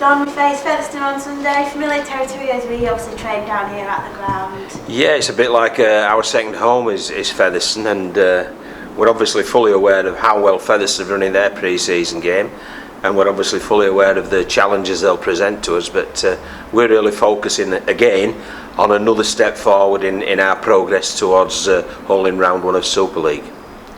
on. We face Featherstone on Sunday. Familiar territory as we obviously train down here at the ground. Yeah, it's a bit like our second home is Featherstone, and we're obviously fully aware of how well Featherstone are running their pre-season game, and we're obviously fully aware of the challenges they'll present to us, but we're really focusing again on another step forward in our progress towards holding round one of Super League.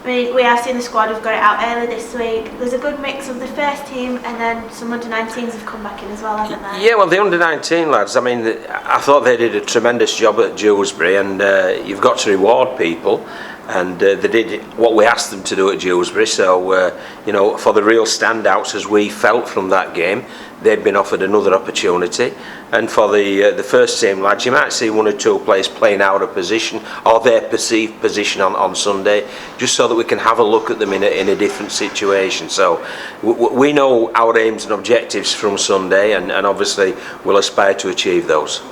We have seen the squad, we've got it out early this week. There's a good mix of the first team and then some under-19s have come back in as well, haven't they? Yeah, well, the under-19 lads, I mean, I thought they did a tremendous job at Dewsbury, and you've got to reward people, and they did what we asked them to do at Dewsbury. So, for the real standouts, as we felt from that game, they'd been offered another opportunity. And for the first team lads, you might see one or two players playing out of position or their perceived position on Sunday, just so that we can have a look at them in a different situation. So we know our aims and objectives from Sunday, and obviously we'll aspire to achieve those.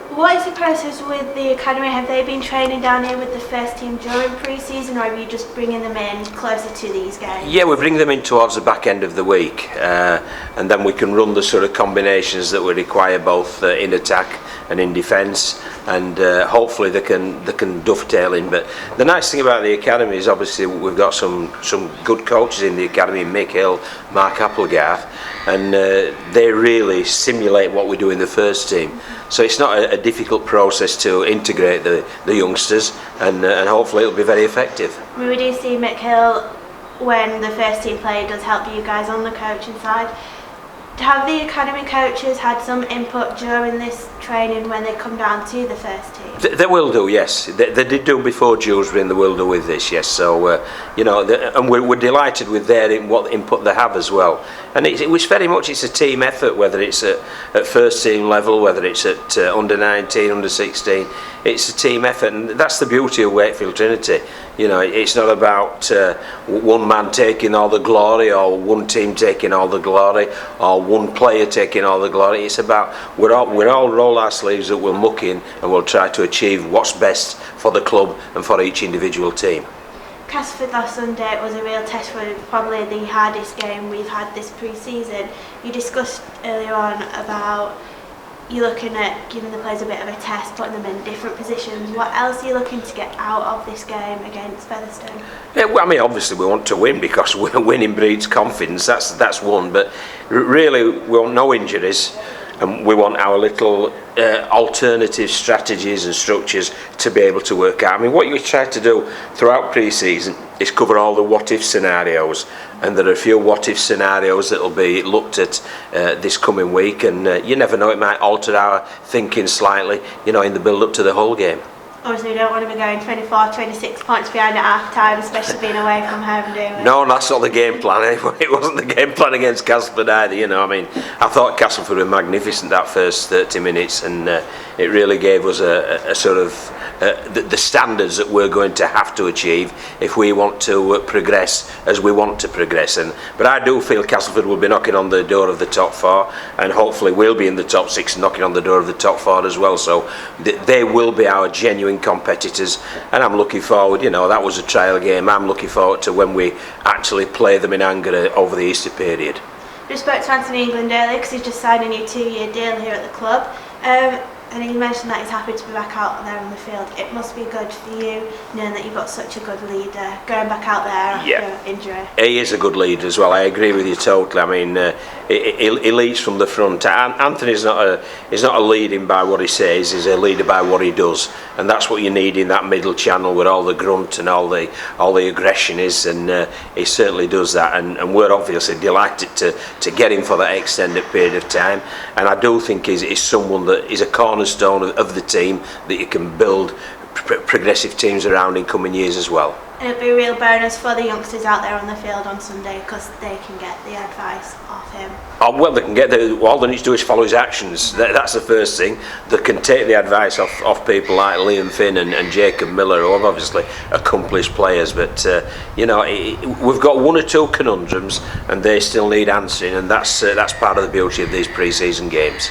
What is the process with the academy? Have they been training down here with the first team during pre-season, or are you just bringing them in closer to these games? Yeah, we bring them in towards the back end of the week, and then we can run the sort of combinations that we require both in attack and in defence, and hopefully they can dovetail in. But the nice thing about the academy is obviously we've got some good coaches in the academy, Mick Hill, Mark Applegarth, and they really simulate what we do in the first team. So it's not a difficult process to integrate the youngsters, and hopefully it'll be very effective. We do see Mick Hill, when the first team play, does help you guys on the coaching side. Have the academy coaches had some input during this training when they come down to the first team? They will do, yes. They did do before Dewsbury, and they will do with this, yes. So, and we're delighted with what input they have as well. And it was very much, it's a team effort, whether it's at first team level, whether it's at under 19, under 16. It's a team effort, and that's the beauty of Wakefield Trinity. It's not about one man taking all the glory, or one team taking all the glory, or one player taking all the glory. It's about we're all roll our sleeves up, we'll muck in, and we'll try to achieve what's best for the club and for each individual team. Castleford last Sunday was a real test for probably the hardest game we've had this pre-season. You discussed earlier on about you looking at giving the players a bit of a test, putting them in different positions. What else are you looking to get out of this game against Featherstone? Yeah, well, I mean, obviously we want to win, because winning breeds confidence. That's one, but really we want no injuries, and we want our little alternative strategies and structures to be able to work out. I mean, what you try to do throughout pre-season is cover all the what-if scenarios, and there are a few what-if scenarios that will be looked at this coming week, and you never know, it might alter our thinking slightly, in the build-up to the whole game. Obviously we don't want to be going 24, 26 points behind at half time, especially being away from home, do we? No, that's not the game plan. It wasn't the game plan against Castleford either, I mean, I thought Castleford were magnificent that first 30 minutes, and it really gave us a sort of the standards that we're going to have to achieve if we want to progress as we want to progress. But I do feel Castleford will be knocking on the door of the top four, and hopefully we'll be in the top six, knocking on the door of the top four as well. So they will be our genuine competitors, and I'm looking forward. That was a trial game. I'm looking forward to when we actually play them in Angara over the Easter period. Just spoke to Anthony England earlier, because he's just signed a new 2-year deal here at the club. And he mentioned that he's happy to be back out there on the field. It must be good for you, knowing that you've got such a good leader going back out there after injury. He is a good leader as well. I agree with you totally. I mean, he leads from the front. Anthony's not a leading by what he says. He's a leader by what he does, and that's what you need in that middle channel where all the grunt and all the aggression is. And he certainly does that. And we're obviously delighted to get him for that extended period of time. And I do think he's someone that is a cornerstone of the team that you can build progressive teams around in coming years as well. And it'll be a real bonus for the youngsters out there on the field on Sunday, because they can get the advice off him. Oh, well, they can get all they need to do is follow his actions. That's the first thing. They can take the advice off people like Liam Finn and Jacob Miller, who are obviously accomplished players. But we've got one or two conundrums, and they still need answering, and that's part of the beauty of these pre-season games.